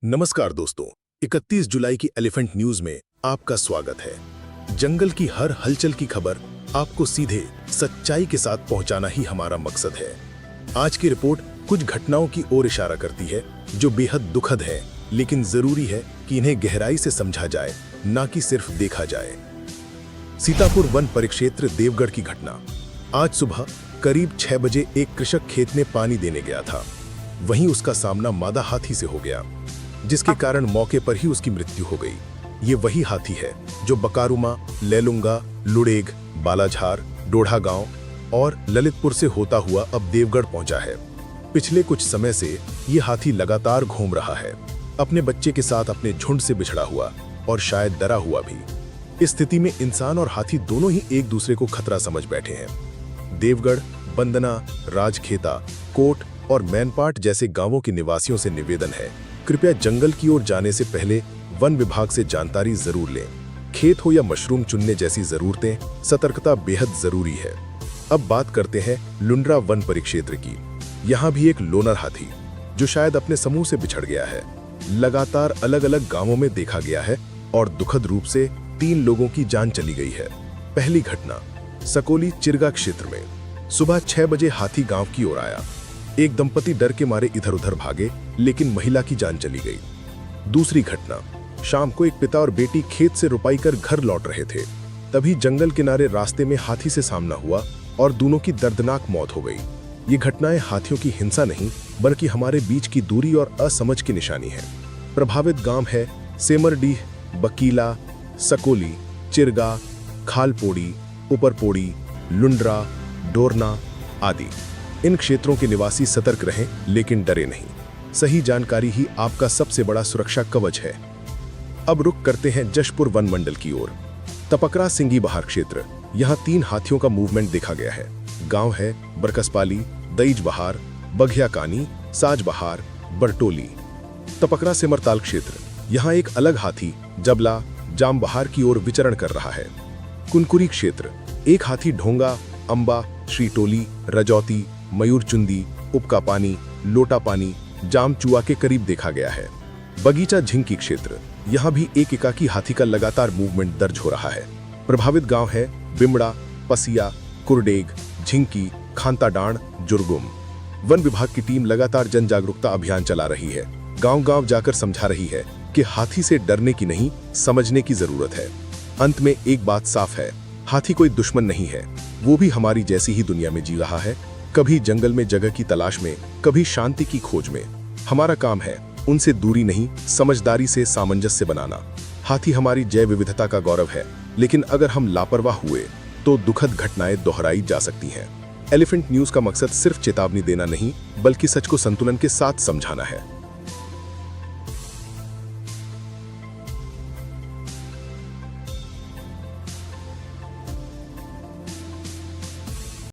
नमस्कार दोस्तों, 31 जुलाई की एलिफेंट न्यूज में आपका स्वागत है। जंगल की हर हलचल की खबर आपको सीधे सच्चाई के साथ पहुंचाना ही हमारा मकसद है। आज की रिपोर्ट कुछ घटनाओं की ओर इशारा करती है जो बेहद दुखद है, लेकिन जरूरी है कि इन्हें गहराई से समझा जाए, ना कि सिर्फ देखा जाए। सीतापुर वन परिक्षेत्र देवगढ़ की घटना। आज सुबह करीब 6 बजे एक कृषक खेत में पानी देने गया था। वहीं उसका सामना मादा हाथी से हो गया, जिसके कारण मौके पर ही उसकी मृत्यु हो गई। ये वही हाथी है जो बकारुमा, लेलुंगा, लुड़ेग, बालाझार, डोढ़ा गांव और ललितपुर से होता हुआ अब देवगढ़ पहुंचा है। पिछले कुछ समय से ये हाथी लगातार घूम रहा है, अपने बच्चे के साथ अपने झुंड से बिछड़ा हुआ और शायद डरा हुआ भी। इस स्थिति में इंसान और हाथी दोनों ही एक दूसरे को खतरा समझ बैठे हैं। देवगढ़, बंदना, राजखेता, कोट और मैनपाट जैसे गांवों के निवासियों से निवेदन है, कृपया जंगल की ओर जाने से पहले वन विभाग से जानकारी जरूर लें। खेत हो या मशरूम चुनने जैसी जरूरतें, सतर्कता बेहद जरूरी है। अब बात करते हैं लुंड्रा वन परिक्षेत्र की। यहाँ भी एक लोनर हाथी जो शायद अपने समूह से बिछड़ गया है, लगातार अलग अलग गांवों में देखा गया है और दुखद रूप से 3 लोगों की जान चली गई है। पहली घटना सकोली चिरगा क्षेत्र में। सुबह 6 बजे हाथी गांव की ओर आया। एक दंपति डर के मारे इधर उधर भागे, लेकिन महिला की जान चली गई। दूसरी घटना शाम को एक पिता और बेटी खेत से रुपाई कर घर लौट रहे थे। तभी जंगल किनारे रास्ते में हाथी से सामना हुआ और दोनों की दर्दनाक मौत हो गई। ये घटनाएं हाथियों की हिंसा नहीं, बल्कि हमारे बीच की दूरी और असमझ की निशानी है। प्रभावित गांव है सेमरडीह, बकीला, सकोली, चिरगा, खालपोड़ी, उपरपोड़ी, लुंड्रा, डोरना आदि। इन क्षेत्रों के निवासी सतर्क रहें, लेकिन डरे नहीं। सही जानकारी ही आपका सबसे बड़ा सुरक्षा कवच है। अब रुक करते हैं जशपुर वन मंडल की ओर। तपकरा सिंगी बहार क्षेत्र। यहाँ 3 हाथियों का मूवमेंट देखा गया है। गांव है बरकसपाली, दईज बहार, बघिया कानी, साज बहार, बरटोली। तपकरा सिमरताल क्षेत्र। यहाँ एक अलग हाथी जबला, जाम बहार की ओर विचरण कर रहा है। कुनकुरी क्षेत्र। एक हाथी ढोंगा, अंबा, श्रीटोली, रजौती, मयूरचुंदी, उपका पानी, लोटा पानी, जामचुआ के करीब देखा गया है। बगीचा झिंकी क्षेत्र। यहाँ भी एक एकाकी हाथी का लगातार मूवमेंट दर्ज हो रहा है। प्रभावित गांव है बिमड़ा, पसिया, कुरडेग, झिंकी, खांताडांड, जुर्गुम। वन विभाग की टीम लगातार जन जागरूकता अभियान चला रही है। गांव-गांव जाकर समझा रही है कि हाथी से डरने की नहीं, समझने की जरूरत है। अंत में एक बात साफ है, हाथी कोई दुश्मन नहीं है। वो भी हमारी जैसी ही दुनिया में जी रहा है, कभी जंगल में जगह की तलाश में, कभी शांति की खोज में। हमारा काम है उनसे दूरी नहीं, समझदारी से सामंजस्य बनाना। हाथी हमारी जैव विविधता का गौरव है, लेकिन अगर हम लापरवाह हुए तो दुखद घटनाएं दोहराई जा सकती हैं। एलिफेंट न्यूज का मकसद सिर्फ चेतावनी देना नहीं, बल्कि सच को संतुलन के साथ समझाना है।